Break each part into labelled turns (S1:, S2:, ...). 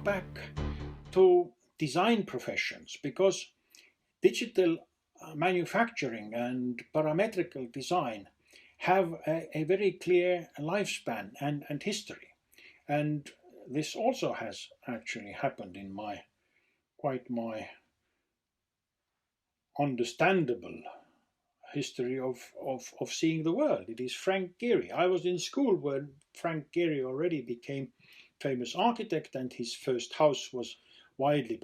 S1: look back to design professions, because digital manufacturing and parametrical design have a very clear lifespan and history. And this also has actually happened in my understandable history of seeing the world. It is Frank Gehry. I was in school when Frank Gehry already became famous architect and his first house was widely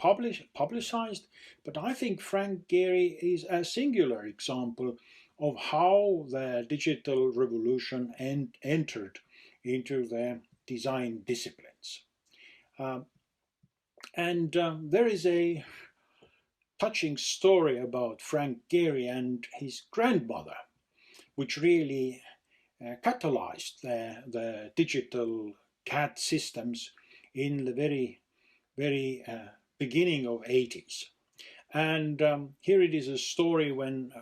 S1: publicized. But I think Frank Gehry is a singular example of how the digital revolution entered into the design disciplines. Um, and there is a touching story about Frank Gehry and his grandmother, which really catalyzed the digital CAD systems in the very beginning of 80s. And here it is a story when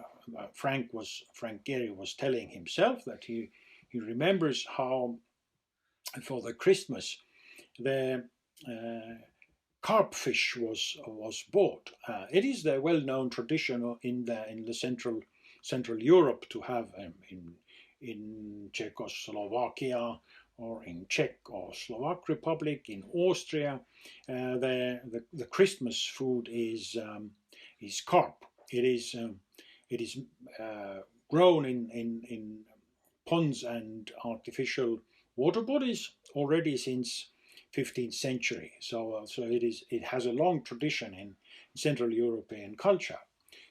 S1: Frank Gehry was telling himself that he remembers how for the Christmas the carp fish was bought. It is the well-known tradition in the Central Europe to have in Czechoslovakia or in Czech or Slovak Republic, in Austria, the Christmas food is carp. It is grown in ponds and artificial water bodies already since 15th century. So it has a long tradition in Central European culture.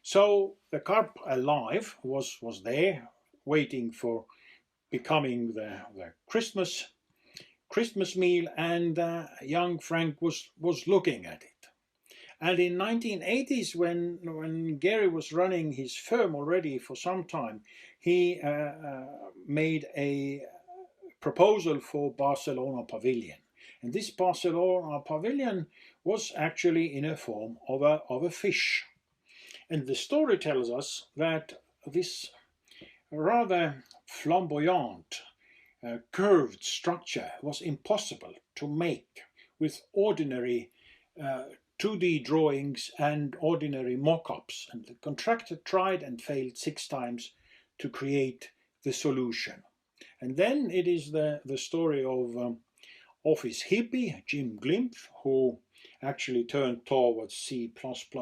S1: So the carp alive was there, waiting for becoming the Christmas meal, and young Frank was looking at it. And in 1980s, when Gehry was running his firm already for some time, he made a proposal for Barcelona Pavilion. And this Barcelona Pavilion was actually in a form of a fish. And the story tells us that this rather flamboyant, curved structure was impossible to make with ordinary 2D drawings and ordinary mock-ups. And the contractor tried and failed 6 times to create the solution. And then it is the story of office hippie Jim Glimpf, who actually turned towards C++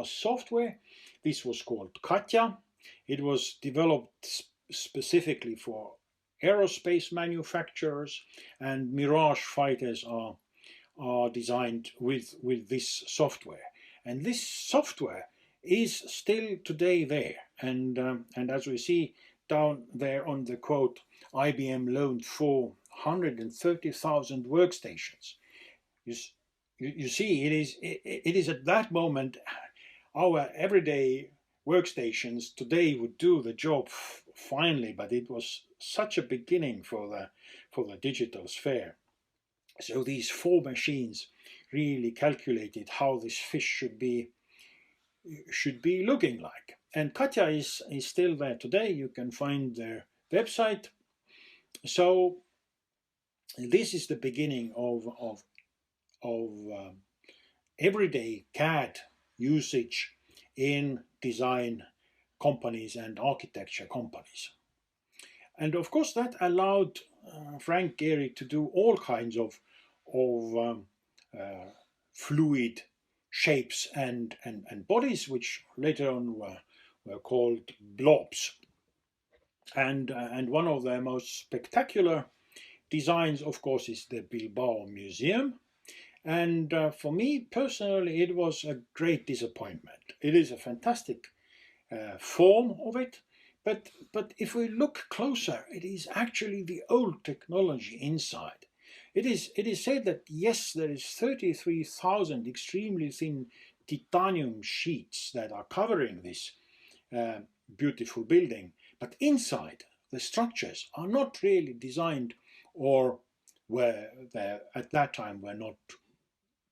S1: software. This was called Katja. It was developed specifically for aerospace manufacturers, and Mirage fighters are designed with this software. And this software is still today there. And as we see down there on the quote, IBM loaned 430,000 workstations. You see, it is at that moment our everyday workstations today would do the job finally, but it was such a beginning for the digital sphere. So these 4 machines really calculated how this fish should be looking like. And Katja is still there today. You can find their website. So this is the beginning of everyday CAD usage in design companies and architecture companies. And of course that allowed Frank Gehry to do all kinds of fluid shapes and bodies, which later on were called blobs. And one of the most spectacular designs, of course, is the Bilbao Museum. And for me personally, it was a great disappointment. It is a fantastic form of it, but if we look closer, it is actually the old technology inside. It is said that yes, there is 33,000 extremely thin titanium sheets that are covering this beautiful building, but inside the structures are not really designed, or were there at that time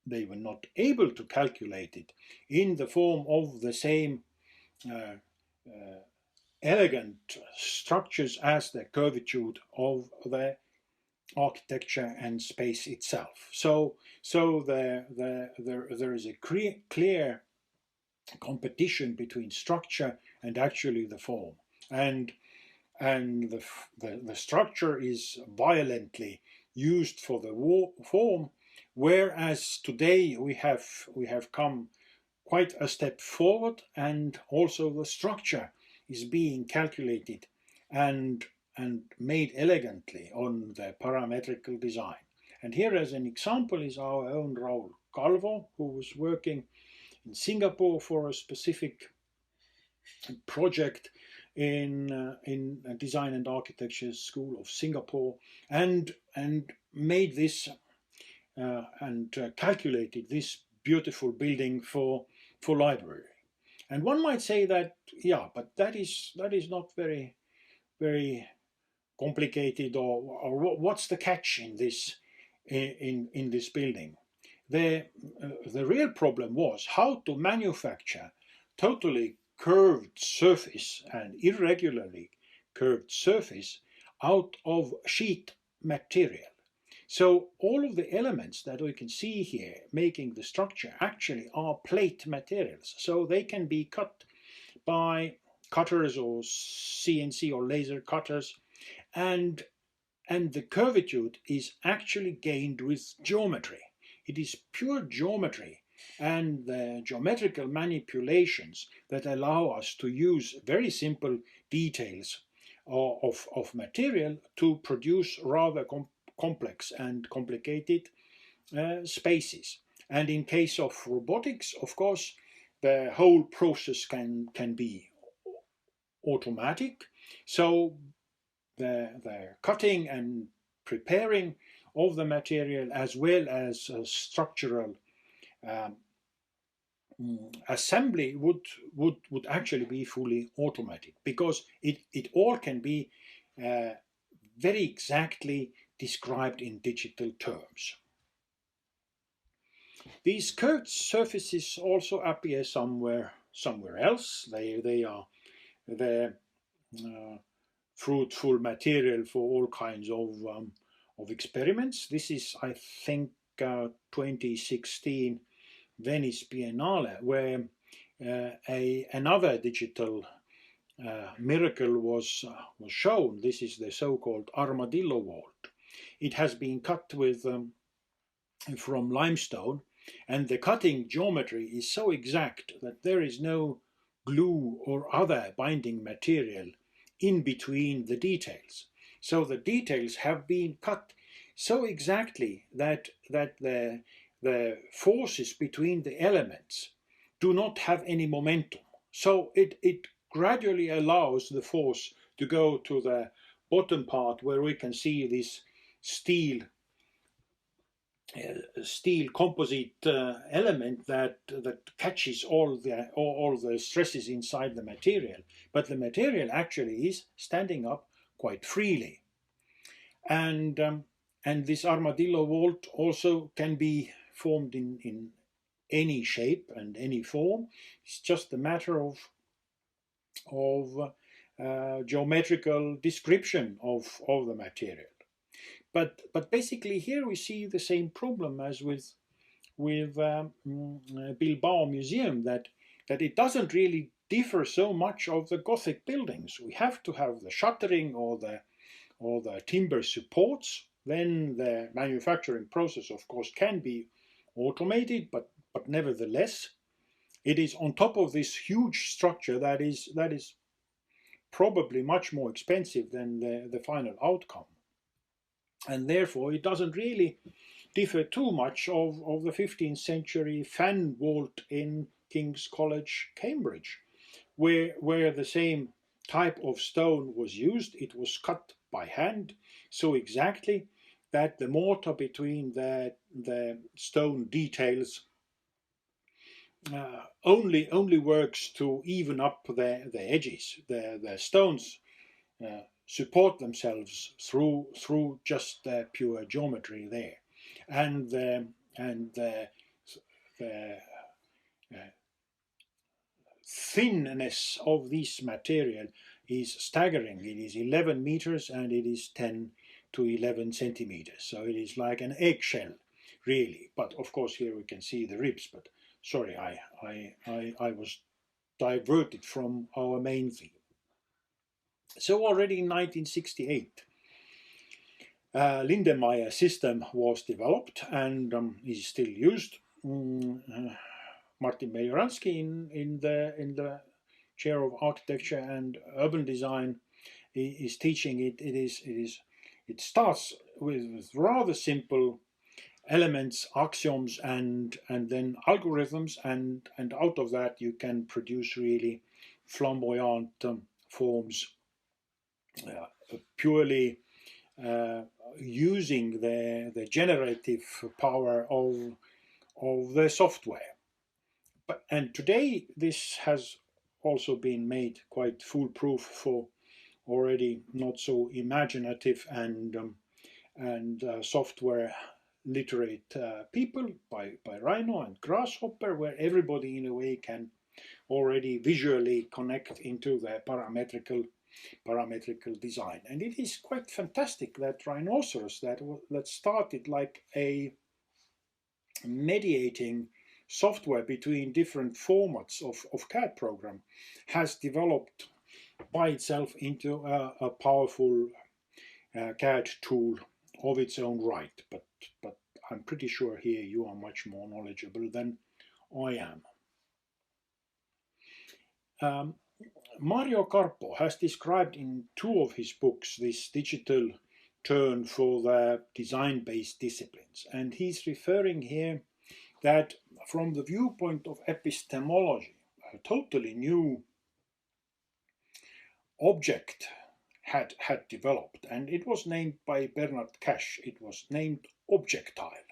S1: they were not able to calculate it in the form of the same elegant structures as the curvature of the architecture and space itself. So there is a clear competition between structure and actually the form, and the structure is violently used for the form, whereas today we have come quite a step forward, and also the structure is being calculated and made elegantly on the parametrical design. And here as an example is our own Raul Calvo, who was working in Singapore for a specific project in Design and Architecture School of Singapore, and made this and calculated this beautiful building for library. And one might say that, yeah, but that is not very complicated, or what's the catch in this in this building? The real problem was how to manufacture totally curved surface and irregularly curved surface out of sheet material. So all of the elements that we can see here making the structure actually are plate materials. So they can be cut by cutters or CNC or laser cutters, and the curvature is actually gained with geometry. It is pure geometry and the geometrical manipulations that allow us to use very simple details of material to produce rather complex and complicated spaces. And in case of robotics, of course, the whole process can be automatic. So the cutting and preparing of the material, as well as structural um, assembly, would actually be fully automatic, because it all can be very exactly described in digital terms. These curved surfaces also appear somewhere else. They are the fruitful material for all kinds of experiments. This is, I think, 2016 Venice Biennale, where another digital miracle was shown. This is the so-called armadillo vault. It has been cut with from limestone, and the cutting geometry is so exact that there is no glue or other binding material in between the details. So the details have been cut so exactly that the forces between the elements do not have any momentum. So it gradually allows the force to go to the bottom part, where we can see this steel composite element that catches all the stresses inside the material, but the material actually is standing up quite freely. And this armadillo vault also can be formed in any shape and any form. It's just a matter of geometrical description of the material. But basically here we see the same problem as with Bilbao Museum, that it doesn't really differ so much of the Gothic buildings. We have to have the shuttering or the timber supports. Then the manufacturing process, of course, can be automated, but nevertheless, it is on top of this huge structure that is probably much more expensive than the final outcome. And therefore, it doesn't really differ too much of the 15th century fan vault in King's College, Cambridge, where the same type of stone was used. It was cut by hand so exactly that the mortar between the stone details only works to even up the edges. The stones support themselves through just the pure geometry there, and the thinness of this material is staggering. It is 11 meters and it is 10 to 11 centimeters. So it is like an eggshell, really. But of course, here we can see the ribs. But sorry, I was diverted from our main theme. So already in 1968, Lindenmayer system was developed and is still used. Martin Majoransky in the chair of architecture and urban design is teaching it. It starts with rather simple elements, axioms, and then algorithms, and out of that you can produce really flamboyant forms, purely using the generative power of the software. And today this has also been made quite foolproof for already not so imaginative and software literate people by Rhino and Grasshopper, where everybody in a way can already visually connect into the parametrical design. And it is quite fantastic that Rhinoceros, that started like a mediating software between different formats of CAD program, has developed by itself into a powerful CAD tool of its own right. But I'm pretty sure here you are much more knowledgeable than I am. Mario Carpo has described in 2 of his books this digital turn for the design-based disciplines, and he's referring here that from the viewpoint of epistemology, a totally new object had developed, and it was named by Bernard Cash. It was named objectile.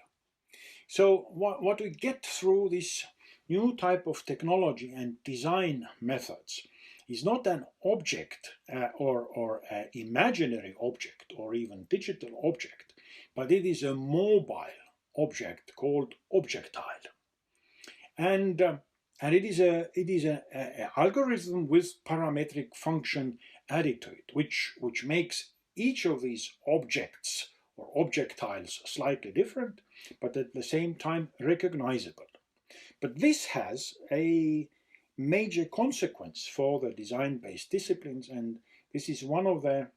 S1: So what we get through this new type of technology and design methods is not an object or an imaginary object or even digital object, but it is a mobile object called objectile. And it is an algorithm with parametric function added to it, which makes each of these objects or objectiles slightly different, but at the same time recognizable. But this has a major consequence for the design-based disciplines, and this is one of the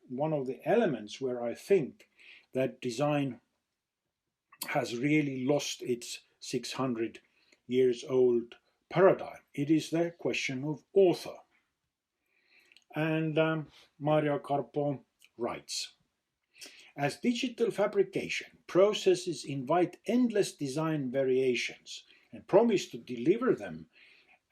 S1: elements where I think that design has really lost its 600 years old paradigm. It is the question of author. And Mario Carpo writes, as digital fabrication processes invite endless design variations and promise to deliver them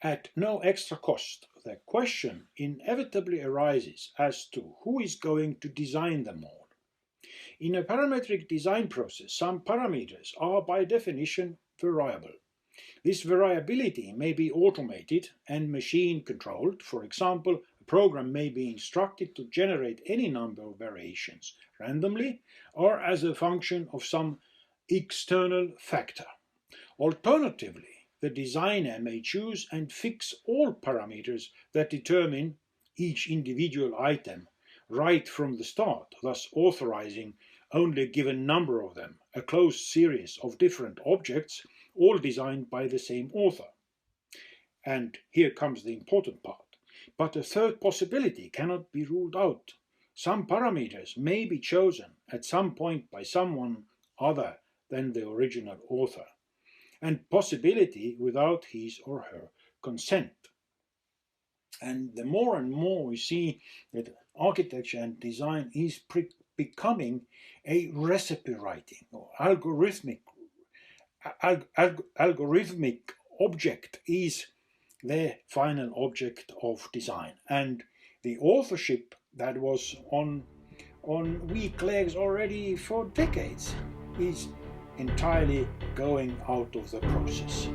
S1: at no extra cost, the question inevitably arises as to who is going to design them all. In a parametric design process, some parameters are by definition variable. This variability may be automated and machine controlled. For example, a program may be instructed to generate any number of variations randomly or as a function of some external factor. Alternatively, the designer may choose and fix all parameters that determine each individual item right from the start, thus authorizing only a given number of them, a closed series of different objects, all designed by the same author. And here comes the important part. But a third possibility cannot be ruled out. Some parameters may be chosen at some point by someone other than the original author, and possibility without his or her consent. And the more and more we see that architecture and design is becoming a recipe writing or algorithmic object is the final object of design. And the authorship that was on weak legs already for decades is entirely going out of the process.